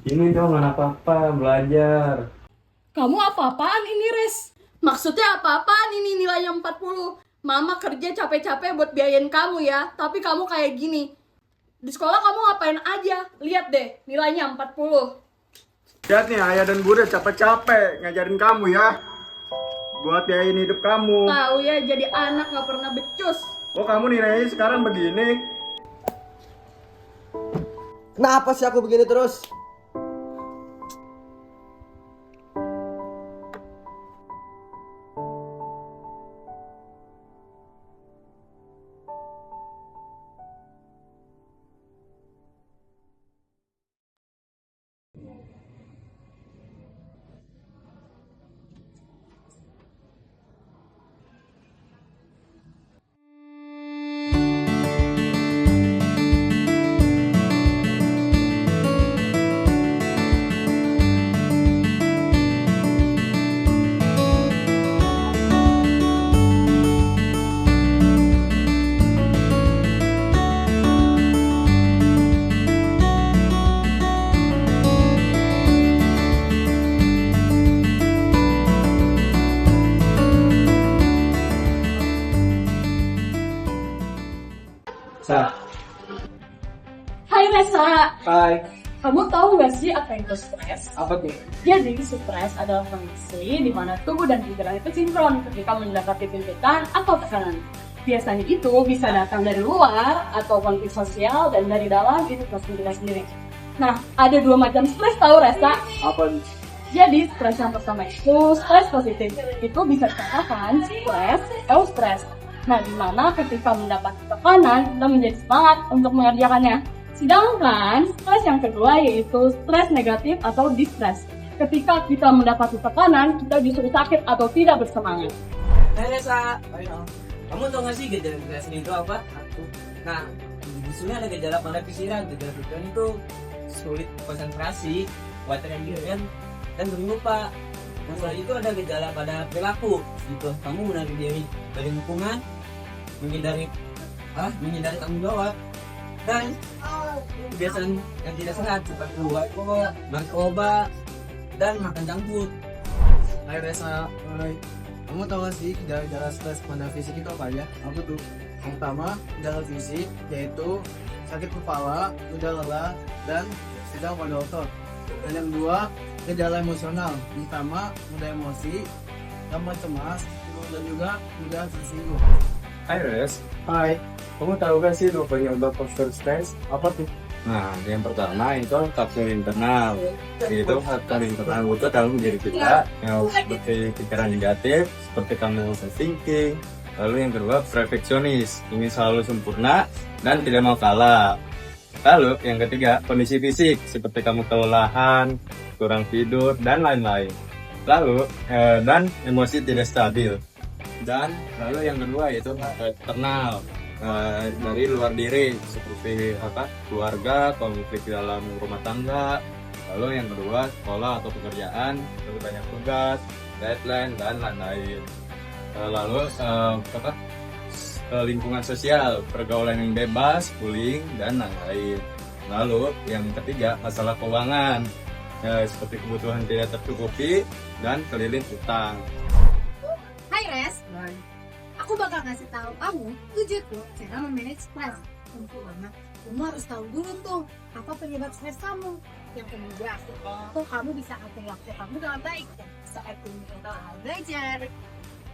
Ini dong anak papa belajar. Kamu apa-apaan ini, Res? Maksudnya apa-apaan ini nilainya 40? Mama kerja capek-capek buat biayain kamu ya, tapi kamu kayak gini. Di sekolah kamu ngapain aja? Lihat deh, nilainya 40. Lihat nih, ayah dan bunda capek-capek ngajarin kamu ya. Buat biayain hidup kamu. Tahu ya, jadi anak nggak pernah becus. Oh, kamu nilainya sekarang begini. Kenapa sih aku begini terus? Sa, Hai Resa, hai. kamu tahu nggak sih apa itu stres? Apa tuh? Jadi stres adalah kondisi di mana tubuh dan pikiran itu sinkron ketika mendapati tuntutan atau tekanan. Biasanya itu bisa datang dari luar atau konflik sosial, dan dari dalam itu pasti kita sendiri. Nah, ada dua macam stres tahu Resa? Apa nih? Jadi stres yang pertama itu stres positif. Itu bisa dikatakan stres eustress. Nah, di mana ketika mendapat tekanan kita menjadi semangat untuk mengerjakannya. Sedangkan stres yang kedua yaitu stres negatif atau distress. Ketika kita mendapat tekanan, kita justru sakit atau tidak bersemangat. Hai Resa, kamu tau gak sih gejala stres itu apa? Nah, di sini ada gejala pada pikiran. Gejala pikiran itu sulit konsentrasi, khawatir dirian, dan sering lupa. Nah, selain itu ada gejala pada perilaku, gitu. Kamu menarik diri dari lingkungan, menghindari tanggung jawab, dan kebiasaan yang tidak sehat seperti rokok, narkoba, dan makan junk food. Hai Resa, hai. Kamu tahu gak sih gejala stres pada fisik itu apa ya? Apa tuh? Yang pertama, gejala fisik yaitu sakit kepala, mudah lelah, dan sedang pada otot. Dan yang kedua, gejala emosional, terutama mudah emosi, gampang cemas, dan juga mudah tersinggung. Hai Res, Hai. kamu tahu gak sih dua penyebab faktor stres? Apa tuh? Nah, yang pertama itu faktor internal. Itu faktor internal itu dalam diri kita yang seperti pikiran negatif, seperti kamu overthinking. Lalu yang kedua perfeksionis, ingin selalu sempurna dan tidak mau kalah. Lalu yang ketiga kondisi fisik, seperti kamu kelelahan, kurang tidur dan lain-lain. Lalu dan emosi tidak stabil. Dan lalu yang kedua yaitu eksternal, dari luar diri, seperti keluarga, konflik dalam rumah tangga. Lalu yang kedua sekolah atau pekerjaan, lalu banyak tugas, deadline dan lain-lain. Lalu lingkungan sosial, pergaulan yang bebas, bullying dan lain-lain. Lalu yang ketiga masalah keuangan, seperti kebutuhan tidak tercukupi dan keliling utang. Hai Res, aku bakal kasih tahu kamu 7 tuh cara memanage stres. Untuk mana? Kamu harus tahu dulu tuh apa penyebab stres kamu. Yang kedua, tuh kamu bisa atur waktu kamu dengan baik dan saat kamu belajar.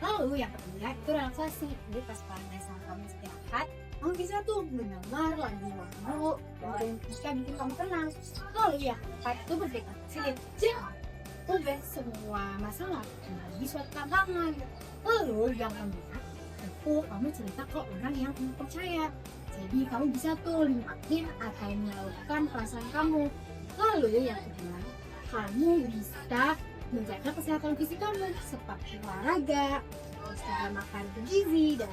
Lalu yang ketiga itu relaksasi. Jadi pas panas kamu istirahat, kamu bisa tuh mendengar lagu yang bisa bikin kamu tenang. Lalu yang keempat itu berpikir positif. Udah semua masalah menjadi suatu tantangan. Lalu yang keempat itu kamu cerita ke orang yang kamu percaya. Jadi kamu bisa tuh limpahin atau menyalurkan perasaan kamu. Lalu yang kedua, kamu bisa menjaga kesehatan fisik kamu seperti olahraga, terus juga makan bergizi, dan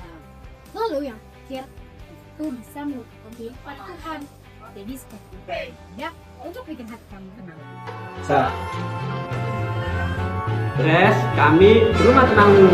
lalu yang terakhir itu bisa melakukan pilihan Tuhan. Jadi seperti ibadah untuk bikin hati kamu tenang. Sa, Res, kami rumah tenangmu.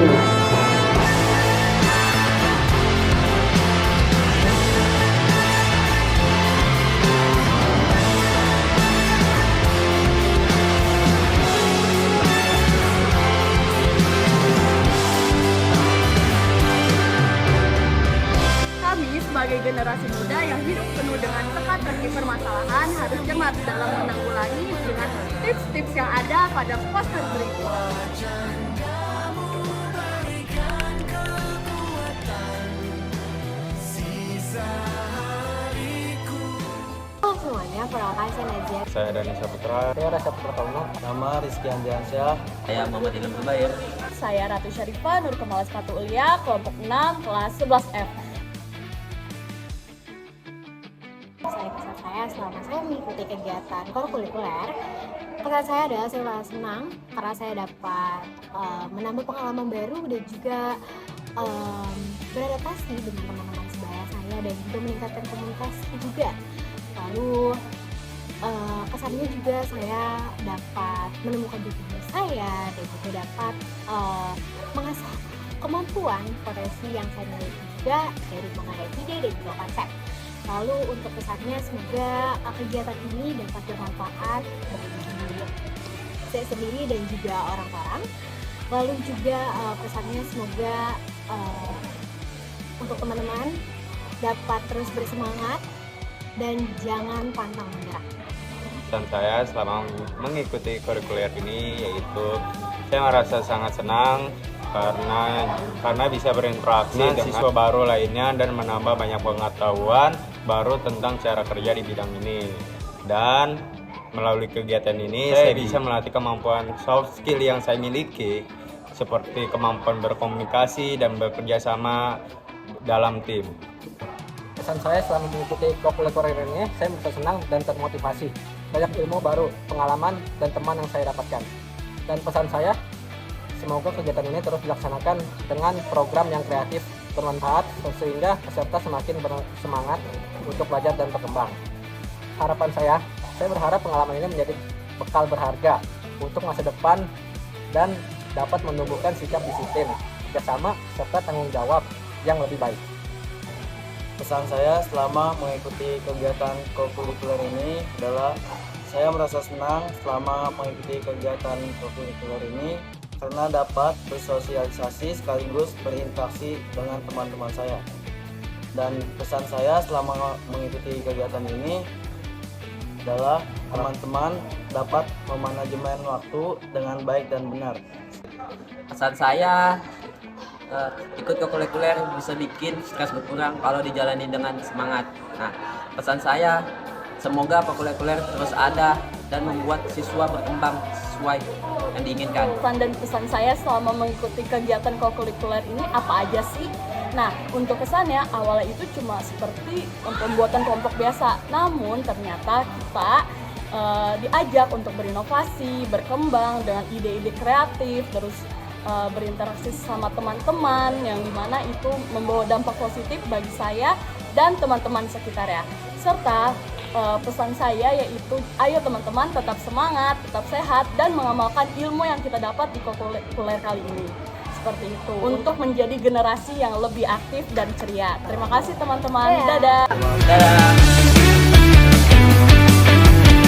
kesempatan berikutnya. Halo semuanya, perkenalkan saya Najia. Saya Dani Saputra. Saya Rasa Pertono. Nama Rizky Andiansyah. Saya Muhammad Ilham Zubair. Saya Ratu Syarifah, Nur Kemala Sepatu Ulia, kelompok 6, kelas 11F. Kesan saya selama saya mengikuti kegiatan kurikuler, kesan saya adalah saya merasa senang karena saya dapat menambah pengalaman baru dan juga beradaptasi dengan teman-teman sebaya saya dan juga meningkatkan komunikasi juga. Lalu kesannya juga saya dapat menemukan diri saya dan juga dapat mengasah kemampuan potensi yang saya miliki juga dari mengenai ide dan juga konsep. Lalu untuk pesannya semoga kegiatan ini dapat bermanfaat bagi saya sendiri dan juga orang-orang. Lalu juga pesannya semoga untuk teman-teman dapat terus bersemangat dan jangan pantang menyerah. Pesan saya selama mengikuti kurikuler ini yaitu saya merasa sangat senang karena bisa berinteraksi dengan siswa baru lainnya dan menambah banyak pengetahuan baru tentang cara kerja di bidang ini. Dan melalui kegiatan ini saya bisa melatih kemampuan soft skill yang saya miliki seperti kemampuan berkomunikasi dan bekerja sama dalam tim. Pesan saya selama mengikuti kurikuler ini, saya merasa senang dan termotivasi. Banyak ilmu baru, pengalaman, dan teman yang saya dapatkan. Dan pesan saya, semoga kegiatan ini terus dilaksanakan dengan program yang kreatif, bermanfaat, sehingga peserta semakin bersemangat untuk belajar dan berkembang. Harapan saya berharap pengalaman ini menjadi bekal berharga untuk masa depan dan dapat menumbuhkan sikap disiplin, kerjasama, serta tanggung jawab yang lebih baik. Pesan saya selama mengikuti kegiatan kurikuler ini adalah saya merasa senang selama mengikuti kegiatan kurikuler ini karena dapat bersosialisasi sekaligus berinteraksi dengan teman-teman saya. Dan pesan saya selama mengikuti kegiatan ini adalah teman-teman dapat memanajemen waktu dengan baik dan benar. Pesan saya ikut ke kurikuler bisa bikin stres berkurang kalau dijalani dengan semangat. Nah, pesan saya semoga kurikuler terus ada dan membuat siswa berkembang sesuai yang diinginkan. Pesan dan pesan saya selama mengikuti kegiatan kurikuler ini apa aja sih? Nah, untuk kesannya awalnya itu cuma seperti pembuatan kelompok biasa. Namun ternyata kita diajak untuk berinovasi, berkembang dengan ide-ide kreatif, terus berinteraksi sama teman-teman yang dimana itu membawa dampak positif bagi saya dan teman-teman sekitarnya. Serta pesan saya yaitu ayo teman-teman tetap semangat, tetap sehat dan mengamalkan ilmu yang kita dapat di kurikuler kali ini. Seperti itu untuk menjadi generasi yang lebih aktif dan ceria. Terima kasih teman-teman. Dadah. Dadah.